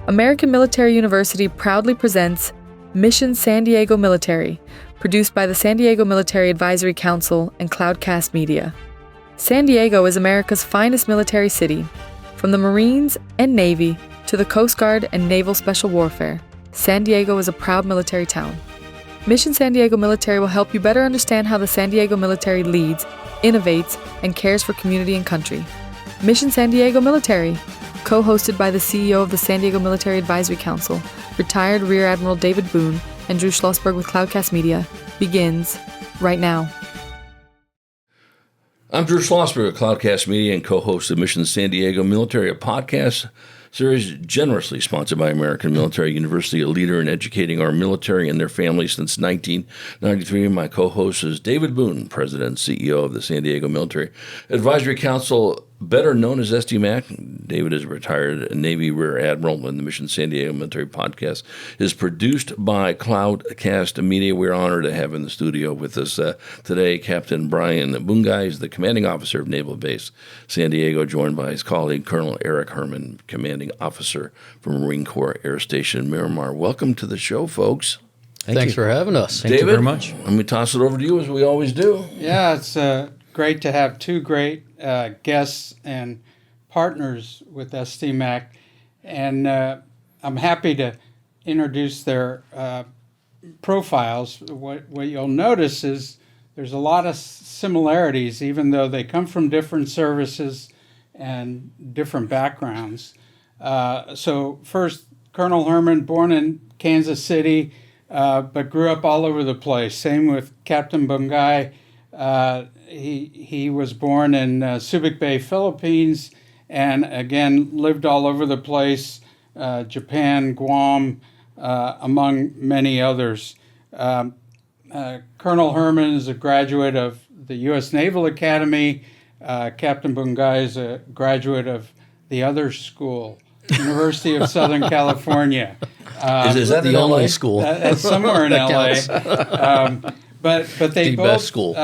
American Military University proudly presents Mission San Diego Military, produced by the San Diego Military Advisory Council and Cloudcast Media. San Diego is America's finest military city. From the Marines and Navy to the Coast Guard and Naval Special Warfare, San Diego is a proud military town. Mission San Diego Military will help you better understand how the San Diego military leads, innovates, and cares for community and country. Mission San Diego Military, co-hosted by the CEO of the San Diego Military Advisory Council, retired Rear Admiral David Boone, and Drew Schlosberg with Cloudcast Media, begins right now. I'm Drew Schlosberg of Cloudcast Media and co-host of Mission San Diego Military, a podcast series generously sponsored by American Military University, a leader in educating our military and their families since 1993. My co-host is David Boone, President and CEO of the San Diego Military Advisory Council, better known as SDMAC. David is a retired Navy Rear Admiral, and the Mission San Diego Military Podcast is produced by Cloudcast Media. We're honored to have in the studio with us today Captain Brian Bungay, is the commanding officer of Naval Base San Diego, joined by his colleague Colonel Erik Herrmann, commanding officer from Marine Corps Air Station Miramar. Welcome to the show, folks. Thanks for having us. David, Thank you very much. Let me toss it over to you as we always do. Yeah, it's great to have two great guests and partners with SDMAC, and I'm happy to introduce their profiles. What you'll notice is there's a lot of similarities, even though they come from different services and different backgrounds. So first, Colonel Herrmann, born in Kansas City, but grew up all over the place. Same with Captain Bungay. He was born in Subic Bay, Philippines, and again lived all over the place, Japan, Guam, among many others. Colonel Herrmann is a graduate of the U.S. Naval Academy. Captain Bungay is a graduate of the other school, University of Southern California. Is that the in only LA? school? That's somewhere in LA. But they The both best school.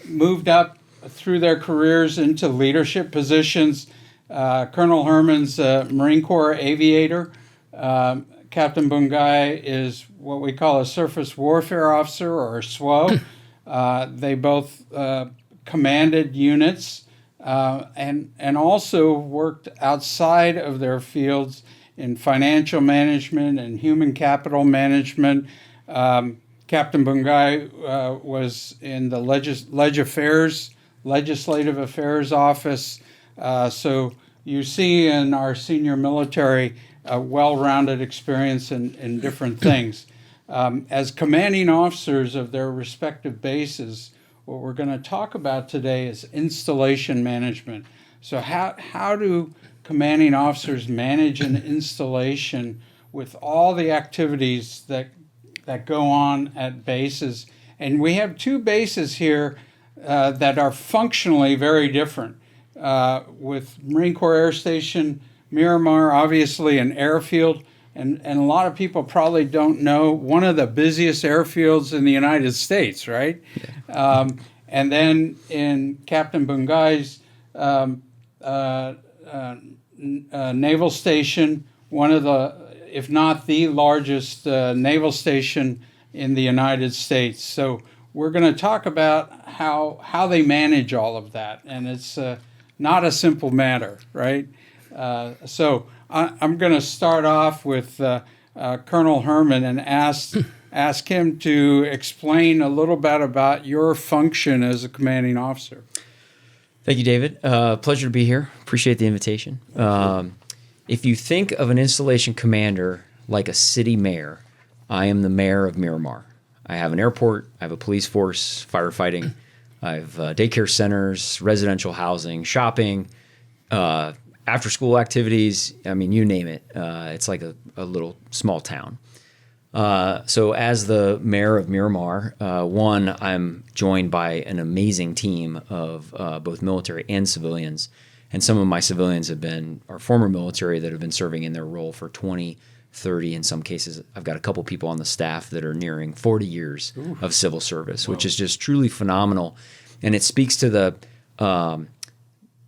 Moved up through their careers into leadership positions. Colonel Herrmann's a Marine Corps aviator. Captain Bungay is what we call a surface warfare officer, or a SWO. They both commanded units and also worked outside of their fields in financial management and human capital management. Captain Bungay was in the Legislative Affairs Office. So you see in our senior military a well-rounded experience in different things. As commanding officers of their respective bases, what we're going to talk about today is installation management. So how do commanding officers manage an installation with all the activities that go on at bases? And we have two bases here that are functionally very different. With Marine Corps Air Station Miramar, obviously an airfield, and a lot of people probably don't know, one of the busiest airfields in the United States, right? Yeah. And then in Captain Bungay's naval station, one of the, if not the largest naval station in the United States. So we're going to talk about how they manage all of that, and it's not a simple matter, right? So I'm going to start off with Colonel Herrmann and ask him to explain a little bit about your function as a commanding officer. Thank you, David. Pleasure to be here. Appreciate the invitation. If you think of an installation commander like a city mayor, I am the mayor of Miramar. I have an airport, I have a police force, firefighting, I have daycare centers, residential housing, shopping, after-school activities. I mean, you name it. It's like a little small town. So as the mayor of Miramar, I'm joined by an amazing team of both military and civilians. And some of my civilians are former military that have been serving in their role for 20, 30. In some cases, I've got a couple people on the staff that are nearing 40 years of civil service, which is just truly phenomenal. And it speaks to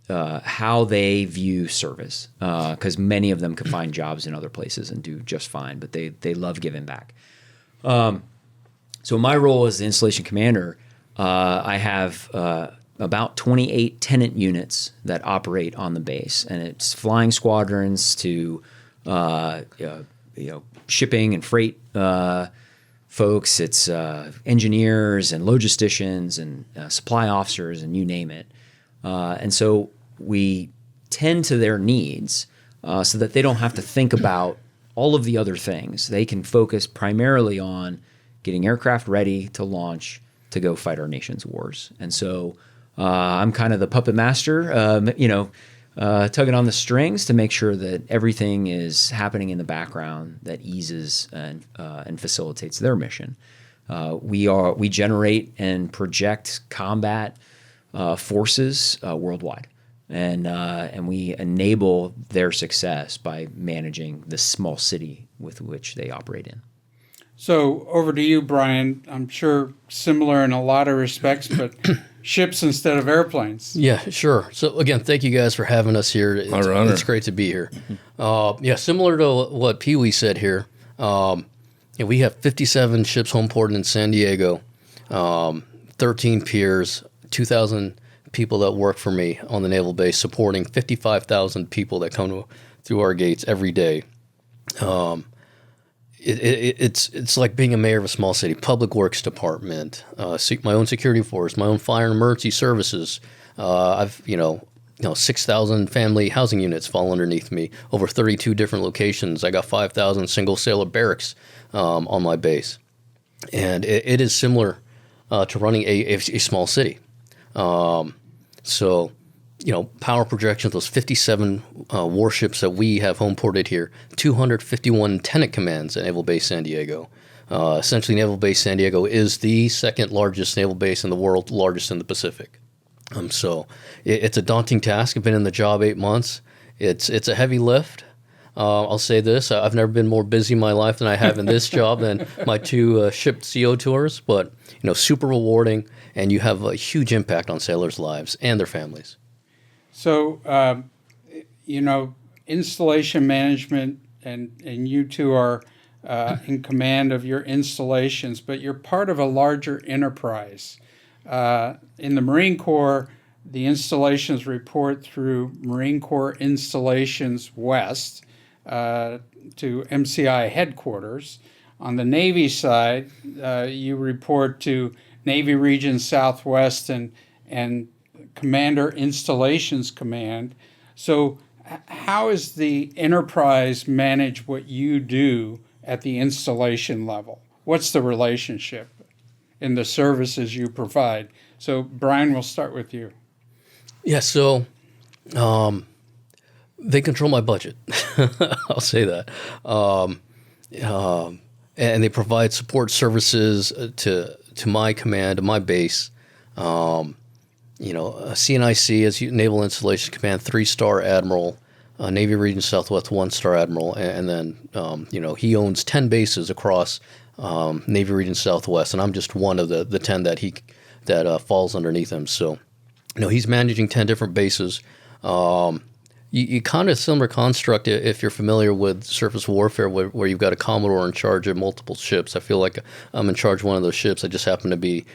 how they view service, because many of them can find jobs in other places and do just fine, but they love giving back. So my role as the installation commander, I have about 28 tenant units that operate on the base, and it's flying squadrons to shipping and freight folks. It's engineers and logisticians and supply officers and you name it. And so we tend to their needs so that they don't have to think about all of the other things. They can focus primarily on getting aircraft ready to launch to go fight our nation's wars. And so I'm kind of the puppet master, tugging on the strings to make sure that everything is happening in the background that eases and facilitates their mission. We generate and project combat forces worldwide, and we enable their success by managing the small city with which they operate in. So over to you, Brian. I'm sure similar in a lot of respects, but ships instead of airplanes. Yeah, sure. So again, thank you guys for having us here. It's great to be here. Similar to what Pee Wee said here, we have 57 ships home ported in San Diego, 13 piers, 2,000 people that work for me on the naval base, supporting 55,000 people that come through our gates every day. It's like being a mayor of a small city. Public Works Department, my own security force, my own fire and emergency services. I've 6,000 family housing units fall underneath me. Over 32 different locations. I got 5,000 single sailor barracks on my base, and it is similar to running a small city. Power projections, those 57 warships that we have home ported here, 251 tenant commands at Naval Base San Diego. Essentially, Naval Base San Diego is the second largest naval base in the world, largest in the Pacific. It's a daunting task. I've been in the job 8 months. It's a heavy lift. I'll say this, I've never been more busy in my life than I have in this job than my 2 ship CO tours, but super rewarding, and you have a huge impact on sailors' lives and their families. So, installation management, and you two are in command of your installations, but you're part of a larger enterprise. In the Marine Corps, the installations report through Marine Corps Installations West to MCI headquarters. On the Navy side, you report to Navy Region Southwest and Commander Installations Command. So how is the enterprise manage what you do at the installation level? What's the relationship in the services you provide? So Brian, we'll start with you. Yeah, so they control my budget. I'll say that. And they provide support services to my command, to my base. CNIC is Naval Installation Command, 3-star admiral, Navy Region Southwest, 1-star admiral, and then he owns 10 bases across Navy Region Southwest, and I'm just one of the 10 that falls underneath him. So, he's managing 10 different bases. You kind of similar construct if you're familiar with surface warfare, where you've got a commodore in charge of multiple ships. I feel like I'm in charge of one of those ships. I just happen to be,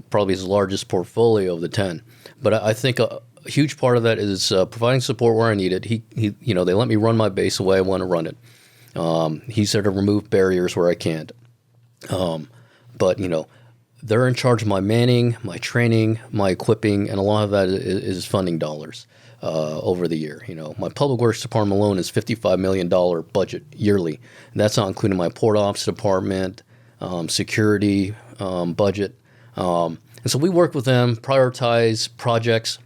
probably his largest portfolio of the 10. But I think a huge part of that is providing support where I need it. They let me run my base the way I want to run it. He's there to remove barriers where I can't. But they're in charge of my manning, my training, my equipping, and a lot of that is funding dollars. Over the year. My public works department alone is $55 million budget yearly. And that's not including my port ops department, security budget. And so we work with them, prioritize projects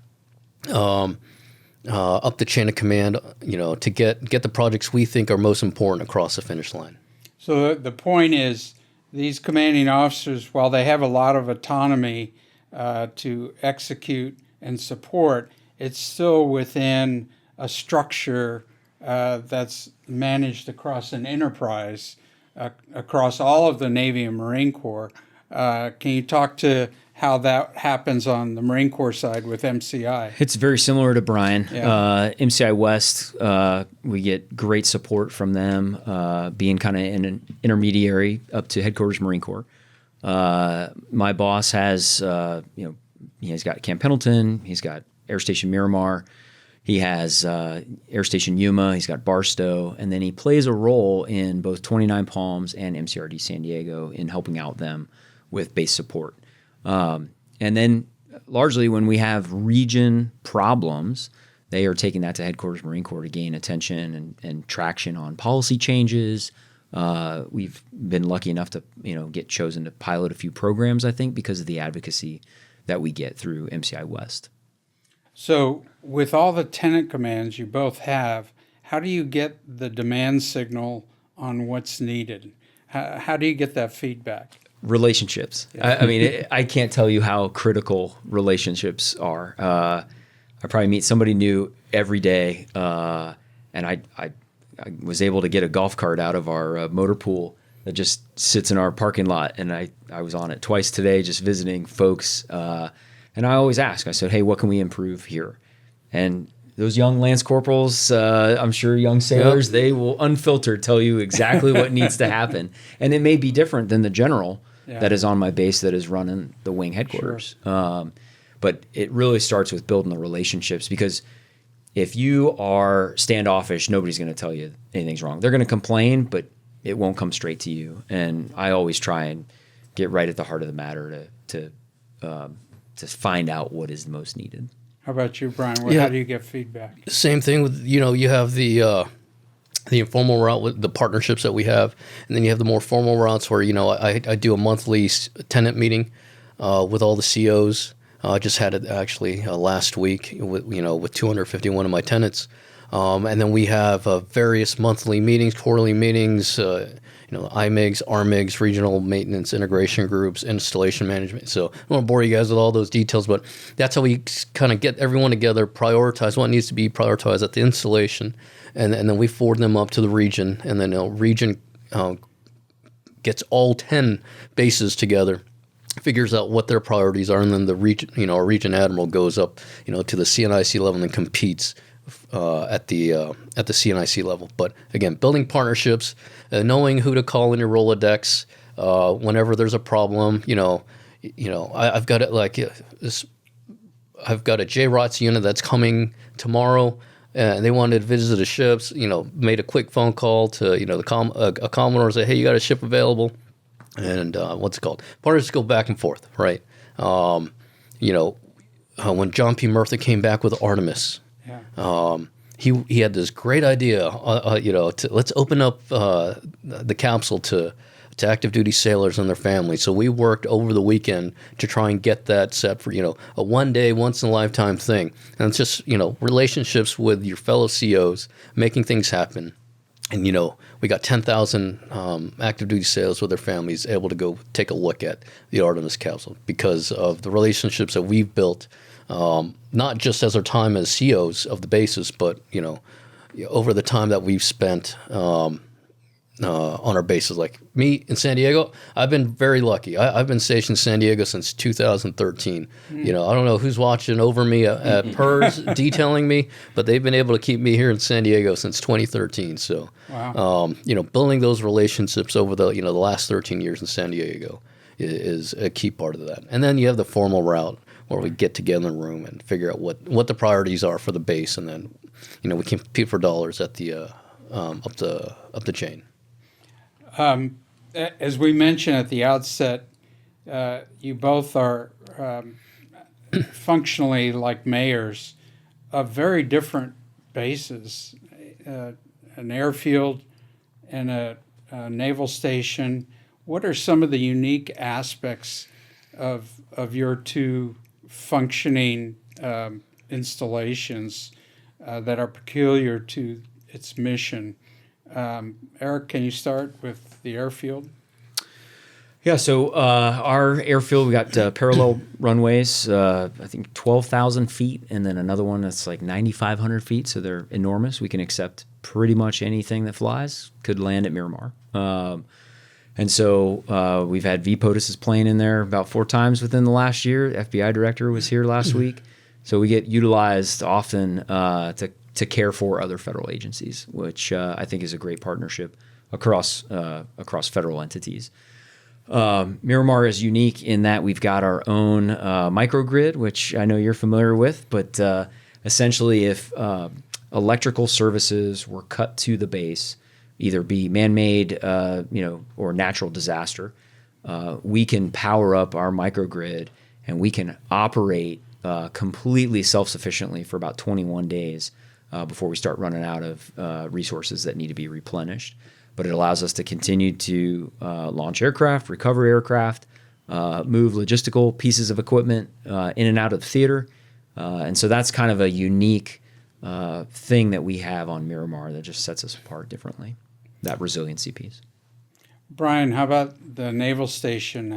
up the chain of command, to get the projects we think are most important across the finish line. So the point is, these commanding officers, while they have a lot of autonomy to execute and support, it's still within a structure that's managed across an enterprise, across all of the Navy and Marine Corps. Can you talk to how that happens on the Marine Corps side with MCI. It's very similar to Brian. Yeah. MCI West, we get great support from them, being kind of an intermediary up to headquarters Marine Corps. My boss has, he's got Camp Pendleton, he's got Air Station Miramar, he has Air Station Yuma, he's got Barstow, and then he plays a role in both 29 Palms and MCRD San Diego in helping out them with base support. And then largely when we have region problems, they are taking that to headquarters Marine Corps to gain attention and traction on policy changes. We've been lucky enough to get chosen to pilot a few programs, I think, because of the advocacy that we get through MCI West. So with all the tenant commands you both have, how do you get the demand signal on what's needed? How do you get that feedback? Relationships. I mean, I can't tell you how critical relationships are. I probably meet somebody new every day, and I was able to get a golf cart out of our motor pool that just sits in our parking lot, and I was on it twice today just visiting folks, and I always ask, I said, hey, what can we improve here? And those young Lance Corporals, I'm sure young sailors, Yep. they will unfiltered tell you exactly what needs to happen. And it may be different than the general that is on my base that is running the wing headquarters. Sure. But it really starts with building the relationships, because if you are standoffish, nobody's going to tell you anything's wrong. They're going to complain, but it won't come straight to you. And I always try and get right at the heart of the matter to find out what is the most needed. How about you, Brian? Yeah. How do you get feedback? Same thing with, you have the informal route with the partnerships that we have, and then you have the more formal routes where, I do a monthly tenant meeting with all the COs. I just had it actually last week with 251 of my tenants. And then we have various monthly meetings, quarterly meetings, IMIGs, RMIGs, regional maintenance integration groups, installation management. So I don't want to bore you guys with all those details, but that's how we kind of get everyone together, prioritize what needs to be prioritized at the installation, and then we forward them up to the region, and then region gets all 10 bases together, figures out what their priorities are, and then the region, our region admiral goes up, to the CNIC level and competes at the CNIC level. But again, building partnerships, knowing who to call in your Rolodex whenever there's a problem. I've got it like this. I've got a JROTS unit that's coming tomorrow, and they wanted to visit the ships. Made a quick phone call to a Commodore, say, hey, you got a ship available, and what's it called? Partners go back and forth, right? When John P. Murtha came back with Artemis. Yeah. He had this great idea, let's open up the capsule to active duty sailors and their families. So we worked over the weekend to try and get that set for, a one day, once in a lifetime thing. And it's just, relationships with your fellow COs, making things happen. And, we got 10,000 active duty sailors with their families able to go take a look at the Artemis capsule because of the relationships that we've built. Not just as our time as COs of the bases, but over the time that we've spent on our bases. Like me in San Diego, I've been very lucky. I've been stationed in San Diego since 2013. I don't know who's watching over me at PERS detailing me, but they've been able to keep me here in San Diego since 2013. So, wow. Building those relationships over the the last 13 years in San Diego is a key part of that. And then you have the formal route, where we get together in a room and figure out what the priorities are for the base, and then we compete for dollars at the up the chain. As we mentioned at the outset, you both are functionally like mayors of very different bases, an airfield and a naval station. What are some of the unique aspects of your two functioning installations that are peculiar to its mission? Erik, can you start with the airfield? Yeah, so our airfield, we got parallel runways, I think 12,000 feet, and then another one that's like 9,500 feet, so they're enormous. We can accept pretty much anything that flies, could land at Miramar. And And so we've had V. POTUS's plane in there about 4 times within the last year. The FBI director was here last week. So we get utilized often to care for other federal agencies, which I think is a great partnership across federal entities. Miramar is unique in that we've got our own microgrid, which I know you're familiar with, but essentially if electrical services were cut to the base, either be man-made or natural disaster, we can power up our microgrid and we can operate completely self-sufficiently for about 21 days before we start running out of resources that need to be replenished. But it allows us to continue to launch aircraft, recover aircraft, move logistical pieces of equipment in and out of the theater. And so that's kind of a unique thing that we have on Miramar that just sets us apart differently, that resiliency piece. Brian, how about the naval station?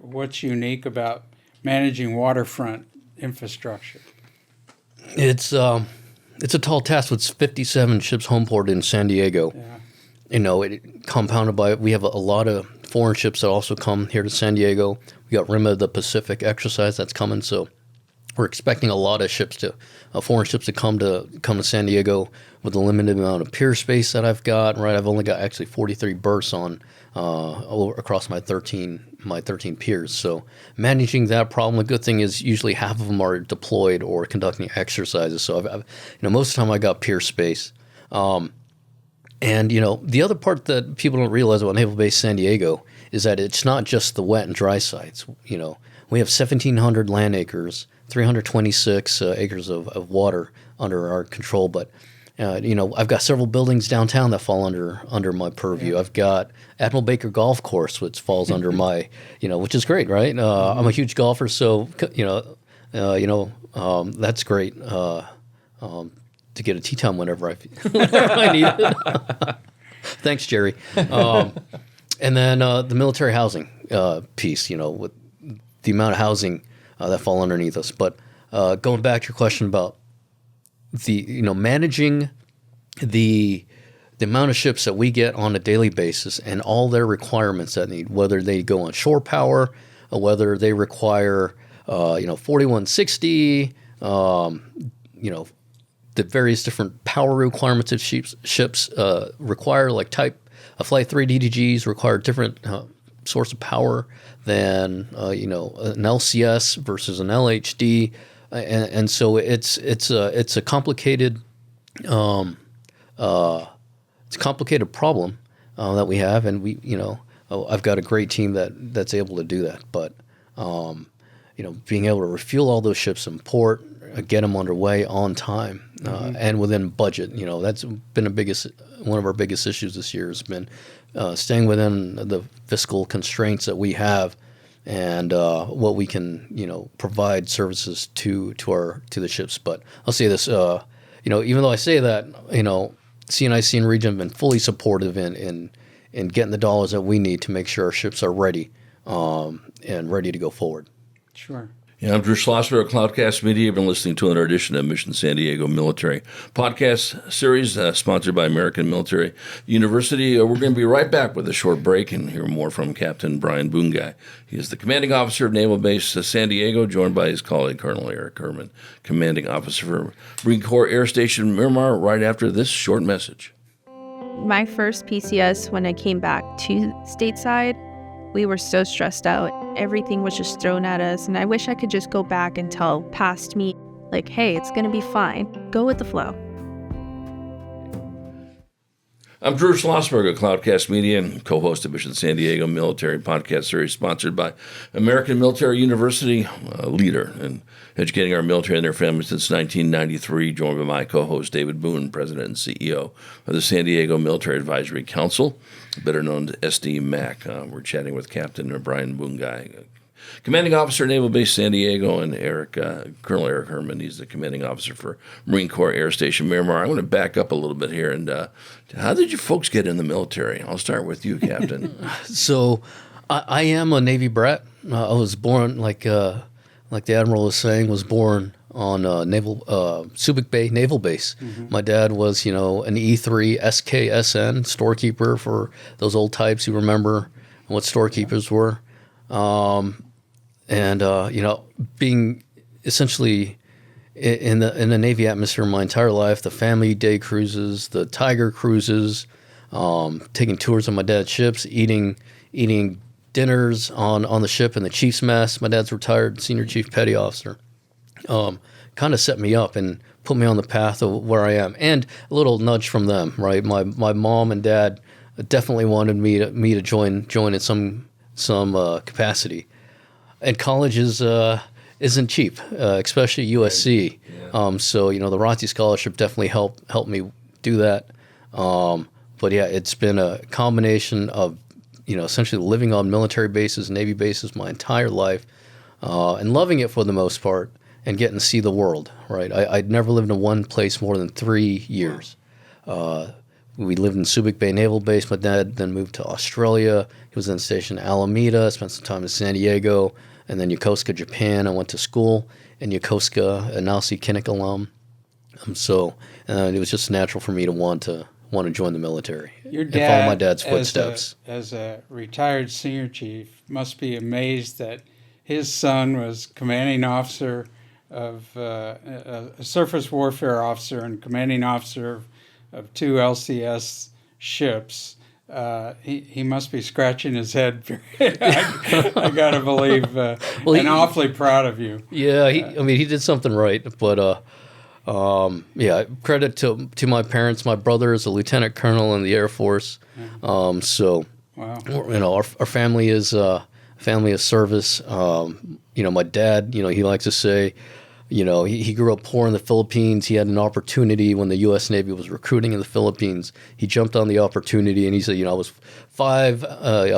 What's unique about managing waterfront infrastructure? It's a tall task with 57 ships homeported in San Diego. Yeah. It compounded by, we have a lot of foreign ships that also come here to San Diego. We got Rim of the Pacific exercise that's coming, so we're expecting a lot of foreign ships to come to San Diego with the limited amount of pier space that I've got. Right, I've only got actually 43 berths on across my 13 piers. So managing that problem, the good thing is usually half of them are deployed or conducting exercises. So I've most of the time I got pier space. And the other part that people don't realize about Naval Base San Diego is that it's not just the wet and dry sites. We have 1,700 land acres, 326 acres of water under our control. But I've got several buildings downtown that fall under my purview. Yeah. I've got Admiral Baker Golf Course, which falls under my, which is great, right? I'm a huge golfer, so that's great. To get a tea time whenever I need it. Thanks, Jerry. And then the military housing piece, with the amount of housing that fall underneath us. But going back to your question about the managing the amount of ships that we get on a daily basis and all their requirements that need, whether they go on shore power, or whether they require 4160, the various different power requirements of ships require, like Flight 3 DDGs require different source of power than an LCS versus an LHD, and so it's a complicated problem that we have, and I've got a great team that's able to do that, but being able to refuel all those ships in port, get them underway on time and within budget. That's been one of our biggest issues this year has been staying within the fiscal constraints that we have and what we can provide services to the ships. But I'll say this, even though I say that, CNIC and Region have been fully supportive in getting the dollars that we need to make sure our ships are ready and ready to go forward. Sure. Yeah, I'm Drew Schlosberg of Cloudcast Media. You've been listening to another edition of Mission San Diego Military Podcast Series, sponsored by American Military University. We're going to be right back with a short break and hear more from Captain Brian Bungay. He is the commanding officer of Naval Base San Diego, joined by his colleague, Colonel Erik Herrmann, commanding officer for Marine Corps Air Station Miramar, right after this short message. My first PCS, when I came back to stateside, we were so stressed out. Everything was just thrown at us, and I wish I could just go back and tell past me, like, hey, it's going to be fine. Go with the flow. I'm Drew Schlosberg of Cloudcast Media and co-host of Mission San Diego Military Podcast Series, sponsored by American Military University, a leader in educating our military and their families since 1993, joined by my co-host David Boone, President and CEO of the San Diego Military Advisory Council, better known as SDMAC. We're chatting with Captain Brian Bungay, commanding officer at Naval Base San Diego, and Colonel Erik Herrmann. He's the commanding officer for Marine Corps Air Station Miramar. I want to back up a little bit here. And how did you folks get in the military? I'll start with you, Captain. So I am a Navy brat. I was born, like the Admiral was saying, was born on Subic Bay Naval Base. Mm-hmm. My dad was, an E3 SKSN storekeeper for those old types who remember what storekeepers were. Being essentially in the Navy atmosphere my entire life, the family day cruises, the Tiger cruises, taking tours on my dad's ships, eating dinners on the ship in the chief's mess. My dad's retired senior chief petty officer. Kind of set me up and put me on the path of where I am, and a little nudge from them, right? My mom and dad definitely wanted me to join in some capacity, and college isn't cheap, especially USC. Yeah. So the ROTC scholarship definitely helped me do that. But yeah, it's been a combination of essentially living on military bases, Navy bases my entire life, and loving it for the most part, and getting to see the world, right? I'd never lived in one place more than 3 years. We lived in Subic Bay Naval Base. My dad then moved to Australia. He was then stationed in Alameda, spent some time in San Diego, and then Yokosuka, Japan. I went to school in Yokosuka, an Alcee Kinnick alum. So it was just natural for me to want to join the military. Your and dad, follow my dad's footsteps. As a retired senior chief, must be amazed that his son was commanding officer of a surface warfare officer and commanding officer of 2 LCS ships. He must be scratching his head. I gotta believe, and awfully proud of you. Yeah, he did something right, but credit to my parents. My brother is a lieutenant colonel in the Air Force, so wow. Our family is a family of service. My dad, he likes to say, he grew up poor in the Philippines. He had an opportunity when the U.S. Navy was recruiting in the Philippines. He jumped on the opportunity, and he said, I was 5 out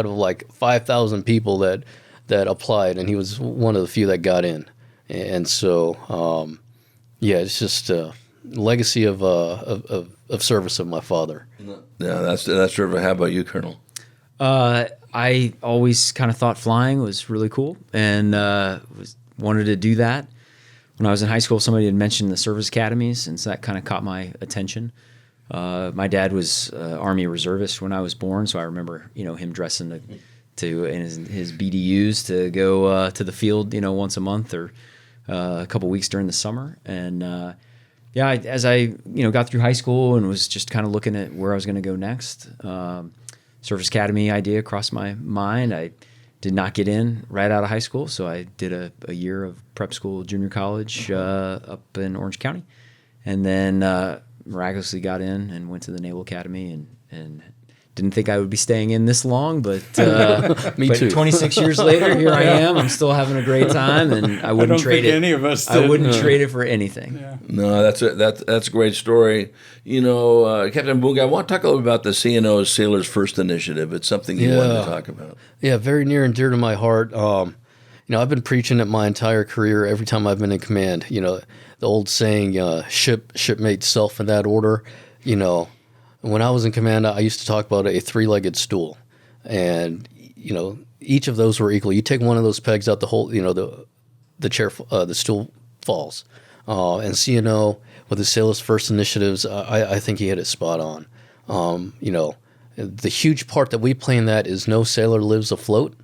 of like 5,000 people that applied, and he was one of the few that got in. And so, it's just a legacy of service of my father. Yeah, that's terrific. How about you, Colonel? I always kind of thought flying was really cool, and wanted to do that. When I was in high school, somebody had mentioned the service academies, and so that kind of caught my attention. My dad was Army reservist when I was born, so I remember him dressing in his BDUs to go to the field once a month or a couple weeks during the summer. And as I got through high school and was just kind of looking at where I was going to go next, Service Academy idea crossed my mind. I did not get in right out of high school, so I did a year of prep school, junior college up in Orange County, and then miraculously got in and went to the Naval Academy and didn't think I would be staying in this long, but me too. 26 years later, here I am. I'm still having a great time, and I wouldn't trade it. Any of us did. I wouldn't trade it for anything. Yeah. No, that's a great story. Captain Bungay, I want to talk a little about the CNO's Sailors First Initiative. It's something you wanted to talk about. Yeah, very near and dear to my heart. I've been preaching it my entire career. Every time I've been in command, the old saying, shipmate, self in that order. When I was in command, I used to talk about a 3-legged stool, and each of those were equal. You take one of those pegs out, the whole the chair, the stool falls. And CNO with the Sailors First initiatives, I think he hit it spot on. The huge part that we play in that is no sailor lives afloat,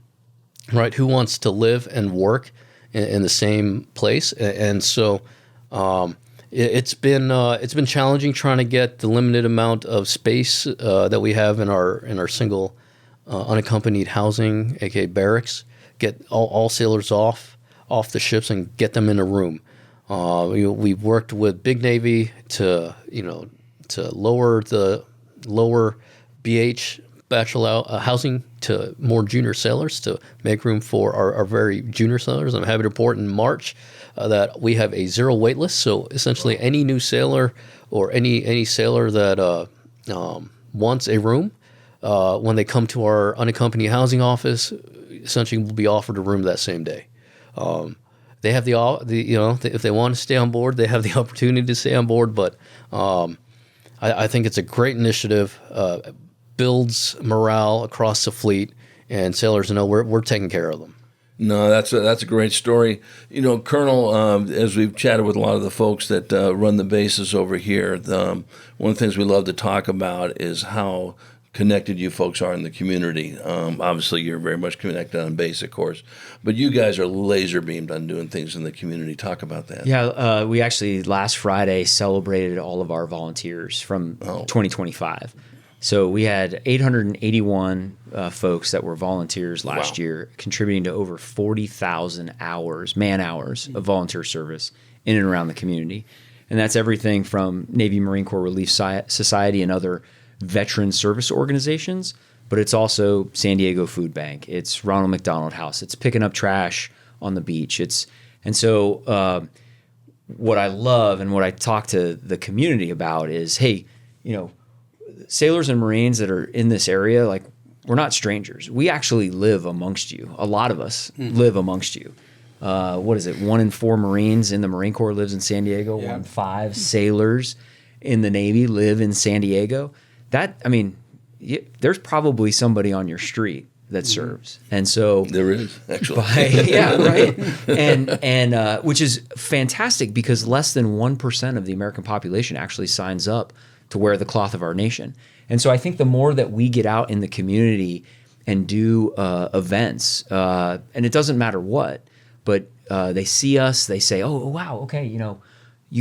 right? Who wants to live and work in the same place? And so. It's been challenging trying to get the limited amount of space that we have in our single unaccompanied housing, aka barracks. Get all sailors off the ships and get them in a room. We've worked with Big Navy to lower the lower BH bachelor housing to more junior sailors to make room for our very junior sailors. I'm happy to report in March that we have a 0 wait list. So essentially any new sailor or any sailor that wants a room, when they come to our unaccompanied housing office, essentially will be offered a room that same day. They have if they want to stay on board, they have the opportunity to stay on board. But I think it's a great initiative. Builds morale across the fleet, and sailors know we're taking care of them. No, that's a great story. Colonel, as we've chatted with a lot of the folks that run the bases over here, one of the things we love to talk about is how connected you folks are in the community. Obviously, you're very much connected on base, of course, but you guys are laser beamed on doing things in the community. Talk about that. Yeah, we actually last Friday celebrated all of our volunteers from 2025. So we had 881 folks that were volunteers last year, contributing to over 40,000 man hours of volunteer service in and around the community. And that's everything from Navy Marine Corps Relief Society and other veteran service organizations, but it's also San Diego Food Bank. It's Ronald McDonald House. It's picking up trash on the beach. What I love and what I talk to the community about is, hey, sailors and Marines that are in this area, like, we're not strangers. We actually live amongst you. A lot of us live amongst you. What is it? 1 in 4 Marines in the Marine Corps lives in San Diego. Yeah. 1 in 5 sailors in the Navy live in San Diego. There's probably somebody on your street that serves. And so There is, actually. yeah, right. And which is fantastic, because less than 1% of the American population actually signs up to wear the cloth of our nation. And so I think the more that we get out in the community and do events, and it doesn't matter what, but they see us, they say, oh, wow, okay, you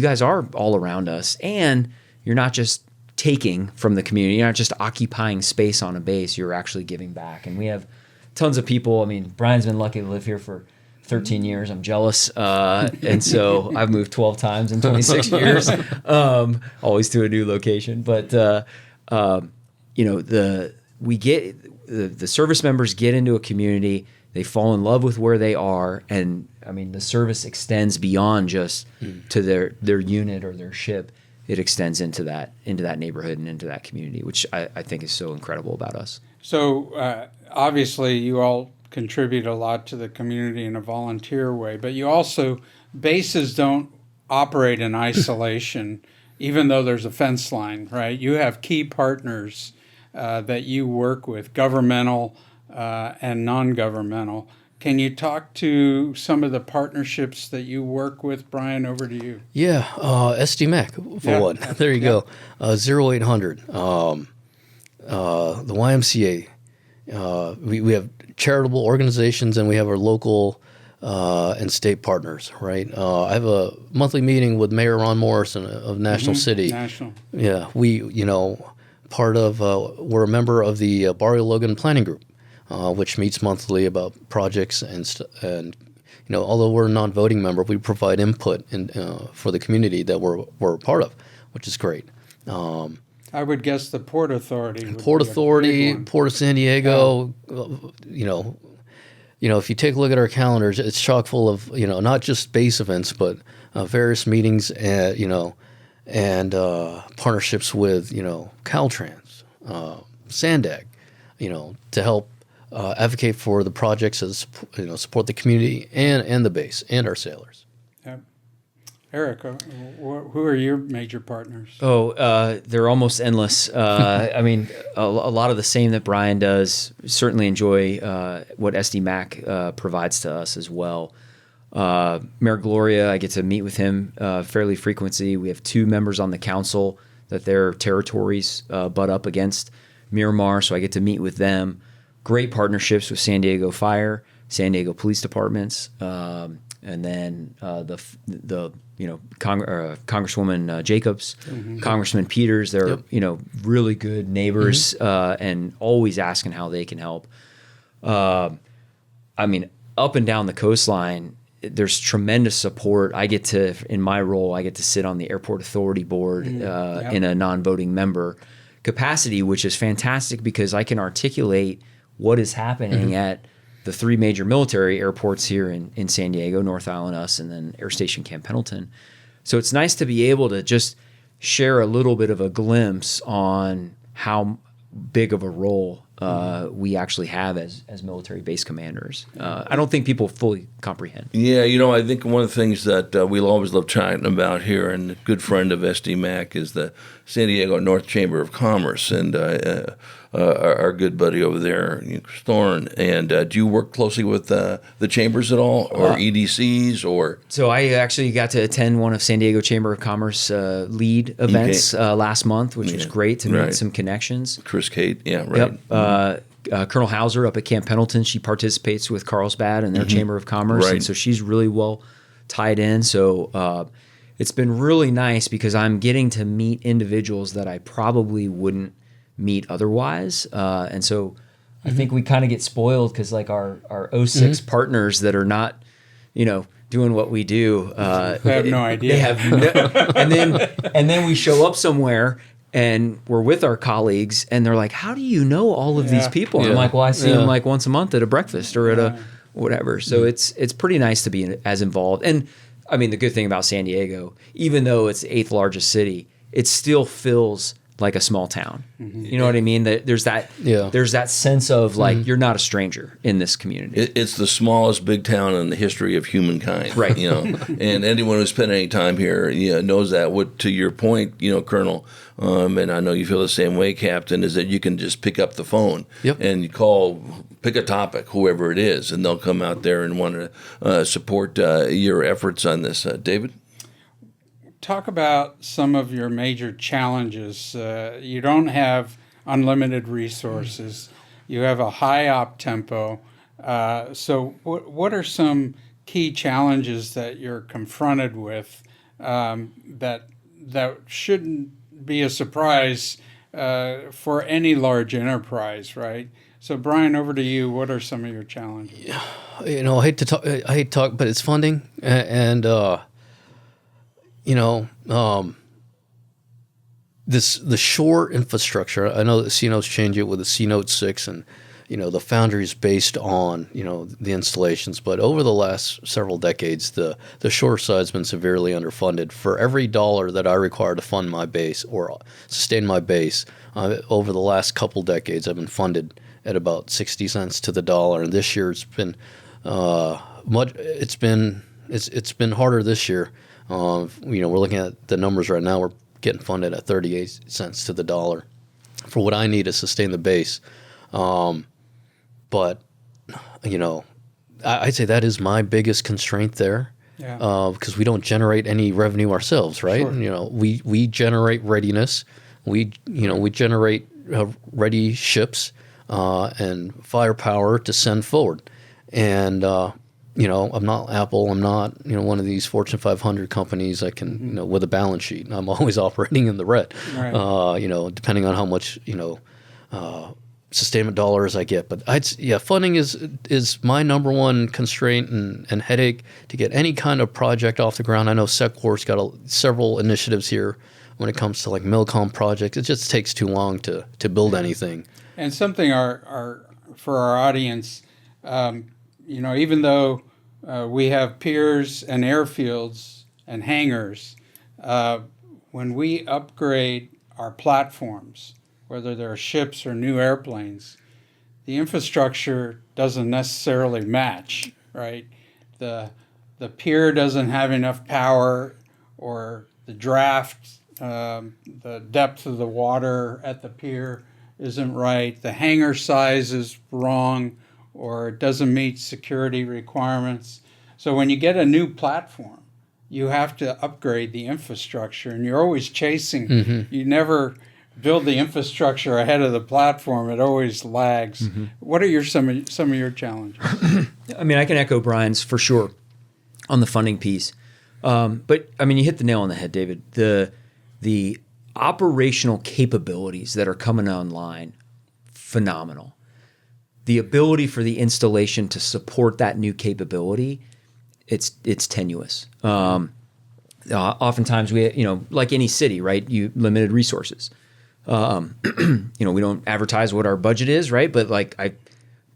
guys are all around us, and you're not just taking from the community, you're not just occupying space on a base, you're actually giving back. And we have tons of people. I mean, Brian's been lucky to live here for 13 years. I'm jealous. And so I've moved 12 times in 26 years, always to a new location. But, the service members get into a community, they fall in love with where they are. And I mean, the service extends beyond just to their unit or their ship. It extends into that neighborhood and into that community, which I think is so incredible about us. So obviously you all contribute a lot to the community in a volunteer way, but you also, bases don't operate in isolation, even though there's a fence line, right? You have key partners that you work with, governmental and non-governmental. Can you talk to some of the partnerships that you work with, Brian? Over to you. Yeah, SDMAC for one. There you go. 0800. The YMCA. We have charitable organizations, and we have our local and state partners. Right. I have a monthly meeting with Mayor Ron Morrison of National City. National. Yeah, we're a member of the Barrio Logan Planning Group, which meets monthly about projects and although we're a non-voting member, we provide input for the community that we're a part of, which is great. I would guess the Port Authority. Port of San Diego. If you take a look at our calendars, it's chock full of not just base events, but various meetings and partnerships with Caltrans, Sandag, to help advocate for the projects that support the community and the base and our sailors. Yep. Eric, who are your major partners? They're almost endless. I mean, a lot of the same that Brian does. Certainly enjoy what SDMAC provides to us as well. Mayor Gloria, I get to meet with him fairly frequently. We have 2 members on the council that their territories butt up against Miramar, so I get to meet with them. Great partnerships with San Diego Fire, San Diego Police Departments, and then Congresswoman Jacobs, Congressman Peters. They're really good neighbors and always asking how they can help. I mean, up and down the coastline, there's tremendous support. In my role, I get to sit on the Airport Authority Board in a non-voting member capacity, which is fantastic because I can articulate what is happening at the 3 major military airports here in San Diego, North Island, us, and then Air Station Camp Pendleton. So it's nice to be able to just share a little bit of a glimpse on how big of a role we actually have as military base commanders. I don't think people fully comprehend. Yeah, I think one of the things that we'll always love chatting about here, and a good friend of SDMAC is the San Diego North Chamber of Commerce. And our good buddy over there, Thorne. And do you work closely with the chambers at all, or EDCs, or? So I actually got to attend one of San Diego Chamber of Commerce lead events last month, which was great to meet some connections. Chris Kate, yeah, right. Yep. Colonel Hauser up at Camp Pendleton, she participates with Carlsbad and their Chamber of Commerce, and so she's really well tied in. So it's been really nice because I'm getting to meet individuals that I probably wouldn't meet otherwise. And so I think we kind of get spoiled because like our 06 partners that are not, doing what we do. I have no idea. They have and then we show up somewhere and we're with our colleagues and they're like, how do you know all of these people? And I'm like, well, I see them like once a month at a breakfast or at a whatever. So it's pretty nice to be as involved. And I mean, the good thing about San Diego, even though it's the 8th largest city, it still feels like a small town. You know what I mean? There's that sense of like you're not a stranger in this community. It's the smallest big town in the history of humankind, right? And anyone who's spent any time here, knows that. What to your point, Colonel, and I know you feel the same way, Captain, is that you can just pick up the phone and you pick a topic, whoever it is, and they'll come out there and want to support your efforts on this. David? Talk about some of your major challenges. You don't have unlimited resources. You have a high op tempo. So what are some key challenges that you're confronted with that shouldn't be a surprise for any large enterprise, right? So Brian, over to you. What are some of your challenges? I hate to talk, but it's funding and the shore infrastructure. I know that C-Notes change it with the C-Note 6 and, the Foundry is based on, the installations. But over the last several decades, the shore side's been severely underfunded. For every dollar that I require to fund my base or sustain my base, over the last couple decades, I've been funded at about 60 cents to the dollar. And this year it's been it's been harder this year. We're looking at the numbers right now. We're getting funded at 38 cents to the dollar for what I need to sustain the base. But I'd say that is my biggest constraint there. Because we don't generate any revenue ourselves, right? Sure. We generate readiness. We generate ready ships and firepower to send forward. And I'm not Apple. I'm not, one of these Fortune 500 companies that can, with a balance sheet. I'm always operating in the red, right. Depending on how much, sustainment dollars I get. But funding is my number one constraint and headache to get any kind of project off the ground. I know SecWar's got several initiatives here when it comes to like Milcom projects. It just takes too long to build anything. And something for our audience, even though we have piers and airfields and hangars, when we upgrade our platforms, whether they're ships or new airplanes, the infrastructure doesn't necessarily match, right? The pier doesn't have enough power, or the draft, the depth of the water at the pier isn't right. The hangar size is wrong, or it doesn't meet security requirements. So when you get a new platform, you have to upgrade the infrastructure, and you're always chasing. You never build the infrastructure ahead of the platform. It always lags. What are some of your challenges? I mean, I can echo Brian's for sure on the funding piece. But I mean, you hit the nail on the head, David. The operational capabilities that are coming online, phenomenal. The ability for the installation to support that new capability, it's tenuous. Oftentimes we, like any city, right? You limited resources. We don't advertise what our budget is, right? But like I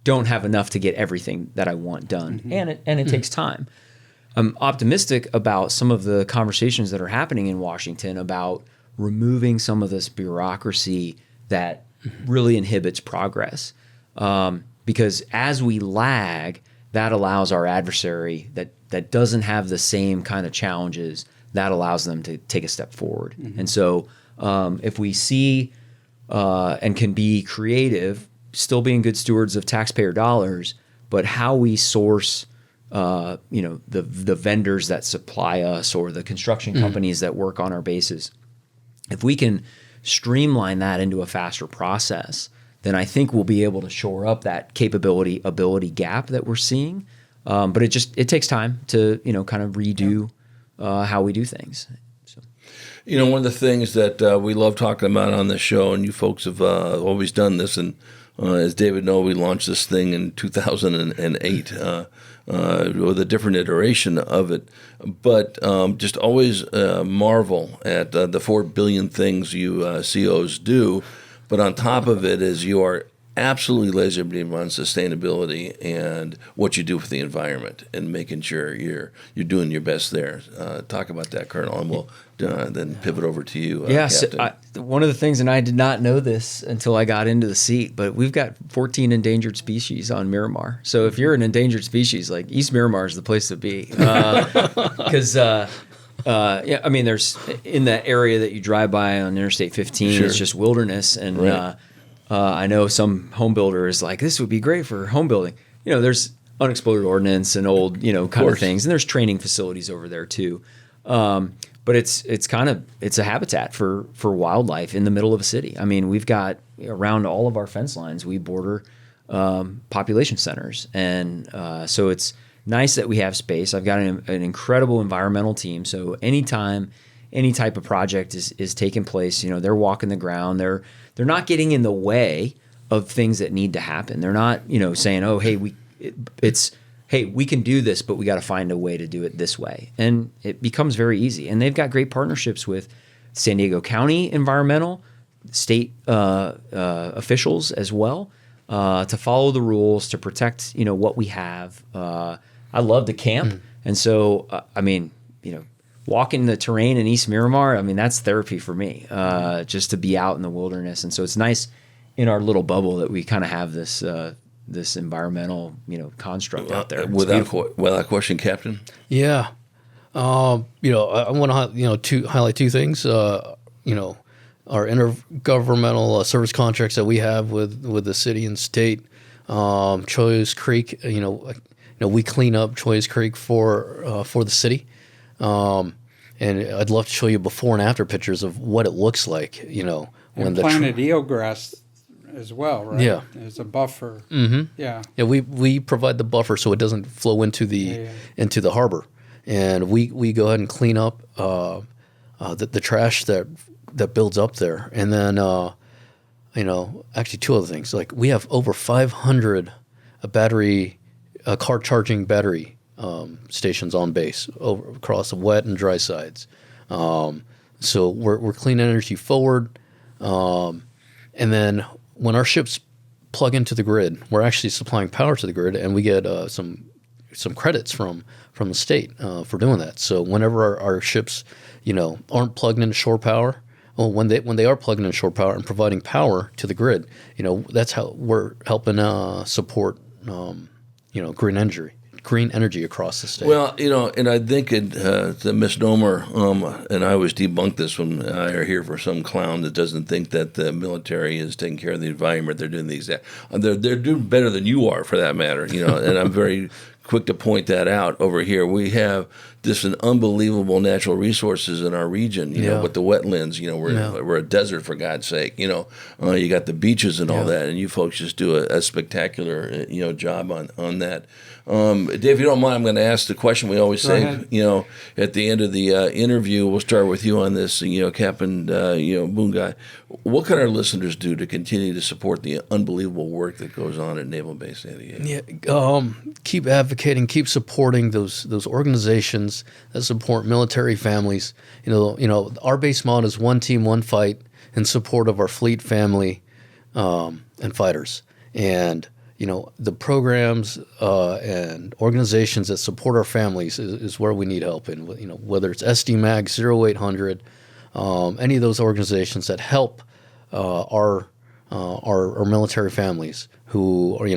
don't have enough to get everything that I want done, and it takes time. I'm optimistic about some of the conversations that are happening in Washington about removing some of this bureaucracy that really inhibits progress. Because as we lag, that allows our adversary that doesn't have the same kind of challenges, that allows them to take a step forward. And so if we see and can be creative, still being good stewards of taxpayer dollars, but how we source, the vendors that supply us or the construction companies that work on our bases. If we can streamline that into a faster process, then I think we'll be able to shore up that ability gap that we're seeing. But it takes time to, kind of redo how we do things. So. One of the things that we love talking about on the show, and you folks have always done this, and as David knows, we launched this thing in 2008 with a different iteration of it, but just always marvel at the 4 billion things you COs do. But on top of it is you are absolutely laser beam on sustainability and what you do for the environment and making sure you're doing your best there. Talk about that, Colonel, and we'll then pivot over to you, Captain. One of the things, and I did not know this until I got into the seat, but we've got 14 endangered species on Miramar. So if you're an endangered species, like East Miramar is the place to be. Because there's in that area that you drive by on Interstate 15, Sure. It's just wilderness. And Right. I know some home builder is like, this would be great for home building. There's unexploded ordnance and old, kind of things. And there's training facilities over there too. But it's a habitat for wildlife in the middle of a city. I mean, we've got around all of our fence lines, we border population centers. And so it's nice that we have space. I've got an incredible environmental team. So anytime any type of project is taking place, they're walking the ground. They're not getting in the way of things that need to happen. They're not, saying, oh, hey, we can do this, but we got to find a way to do it this way. And it becomes very easy. And they've got great partnerships with San Diego County environmental, state officials as well, to follow the rules, to protect, what we have. I love to camp. And so, walking the terrain in East Miramar, that's therapy for me, just to be out in the wilderness. And so it's nice in our little bubble that we kind of have this environmental, construct out there. Without question, Captain. Yeah. I want to highlight two things. Our intergovernmental service contracts that we have with the city and state. Choi's Creek, we clean up Choi's Creek for the city. And I'd love to show you before and after pictures of what it looks like, when the planted eelgrass as well, right? Yeah. As a buffer. Mm-hmm. Yeah. Yeah, we provide the buffer so it doesn't flow into the harbor, and we go ahead and clean up the trash that builds up there, and then actually two other things, like we have over 500 car charging battery stations on base across the wet and dry sides. So we're clean energy forward, and then when our ships plug into the grid, we're actually supplying power to the grid, and we get some credits from the state for doing that. So whenever our ships, aren't plugged into shore power, well, when they are plugged into shore power and providing power to the grid, that's how we're helping support green energy across the state. Well, and I think it's a misnomer, and I always debunk this when I hear for some clown that doesn't think that the military is taking care of the environment. They're doing the exact. They're doing better than you are, for that matter. And I'm very quick to point that out. Over here, we have just an unbelievable natural resources in our region. With the wetlands. We're a desert, for God's sake. You got the beaches and all that, and you folks just do a spectacular job on that. Dave, if you don't mind, I'm going to ask the question we always say. At the end of the interview, we'll start with you on this. Captain Bungay, what can our listeners do to continue to support the unbelievable work that goes on at Naval Base San Diego? Yeah, keep advocating, keep supporting those organizations that support military families. Our base motto is one team, one fight, in support of our fleet family and fighters. And the programs and organizations that support our families is where we need help in. Whether it's SDMAC, 0800, any of those organizations that help our military families who are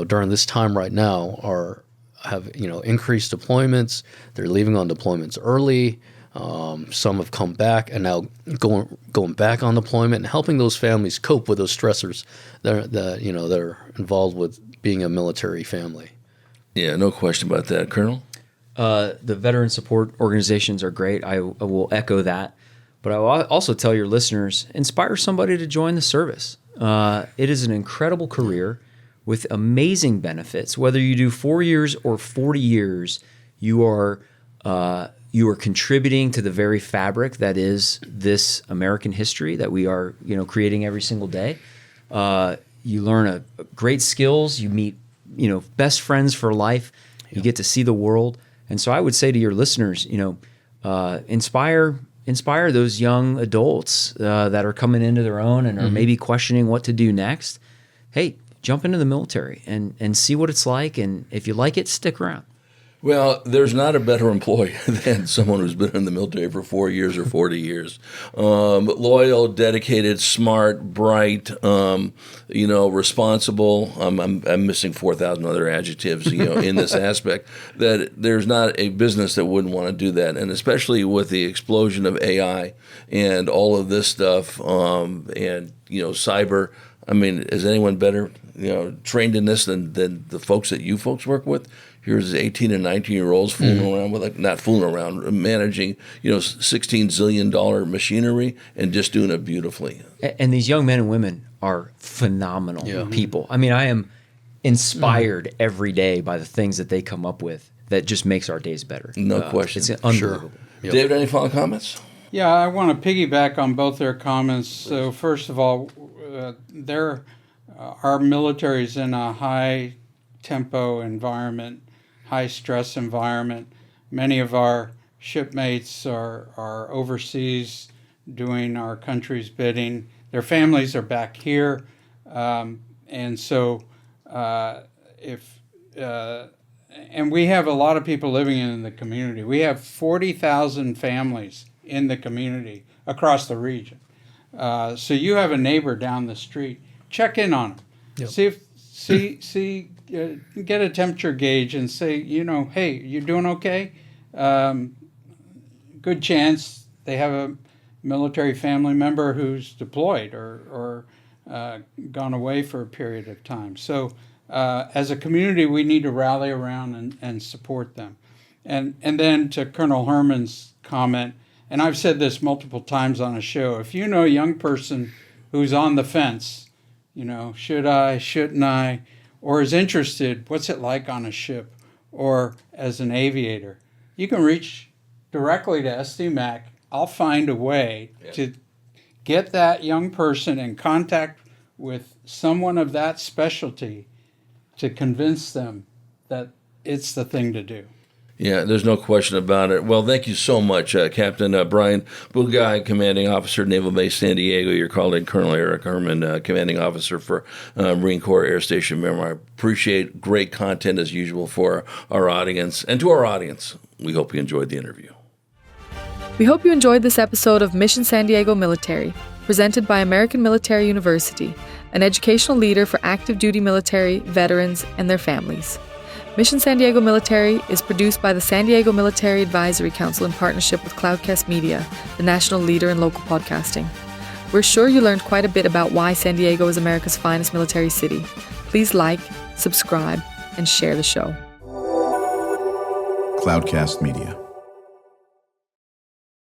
during this time right now have increased deployments. They're leaving on deployments early. Some have come back and now going back on deployment and helping those families cope with those stressors that are involved with being a military family. Yeah, no question about that, Colonel. The veteran support organizations are great. I will echo that. But I will also tell your listeners, inspire somebody to join the service. It is an incredible career with amazing benefits. Whether you do 4 years or 40 years, you are contributing to the very fabric that is this American history that we are creating every single day. You learn great skills. You meet best friends for life. You get to see the world. And so I would say to your listeners, inspire those young adults that are coming into their own and are maybe questioning what to do next. Hey, jump into the military and see what it's like. And if you like it, stick around. Well, there's not a better employee than someone who's been in the military for 4 years or 40 years. Loyal, dedicated, smart, bright, responsible. I'm missing 4,000 other adjectives, in this aspect. That there's not a business that wouldn't want to do that, and especially with the explosion of AI and all of this stuff, and cyber. I mean, is anyone better, trained in this than the folks that you folks work with? Here's 18 and 19-year-olds fooling around with, not fooling around, managing, $16 zillion machinery and just doing it beautifully. And these young men and women are phenomenal people. I mean, I am inspired every day by the things that they come up with that just makes our days better. No question. It's unbelievable. Sure. Yep. David, any final comments? Yeah, I want to piggyback on both their comments. So first of all, our military is in a high tempo environment, high stress environment. Many of our shipmates are overseas doing our country's bidding. Their families are back here, and so and we have a lot of people living in the community. We have 40,000 families in the community across the region. So you have a neighbor down the street. Check in on them. Yep. See. Get a temperature gauge and say, hey, you doing okay? Good chance they have a military family member who's deployed or gone away for a period of time. So as a community, we need to rally around and support them. And then to Colonel Herrmann's comment, and I've said this multiple times on a show, if you know a young person who's on the fence, should I, shouldn't I, or is interested, what's it like on a ship or as an aviator, you can reach directly to SDMAC. I'll find a way to get that young person in contact with someone of that specialty to convince them that it's the thing to do. Yeah, there's no question about it. Well, thank you so much, Captain Brian Bungay, Commanding Officer, Naval Base San Diego. Your colleague, Colonel Erik Herrmann, Commanding Officer for Marine Corps Air Station Miramar. I appreciate great content as usual for our audience. And to our audience, we hope you enjoyed the interview. We hope you enjoyed this episode of Mission San Diego Military, presented by American Military University, an educational leader for active duty military, veterans, and their families. Mission San Diego Military is produced by the San Diego Military Advisory Council in partnership with Cloudcast Media, the national leader in local podcasting. We're sure you learned quite a bit about why San Diego is America's finest military city. Please like, subscribe, and share the show. Cloudcast Media.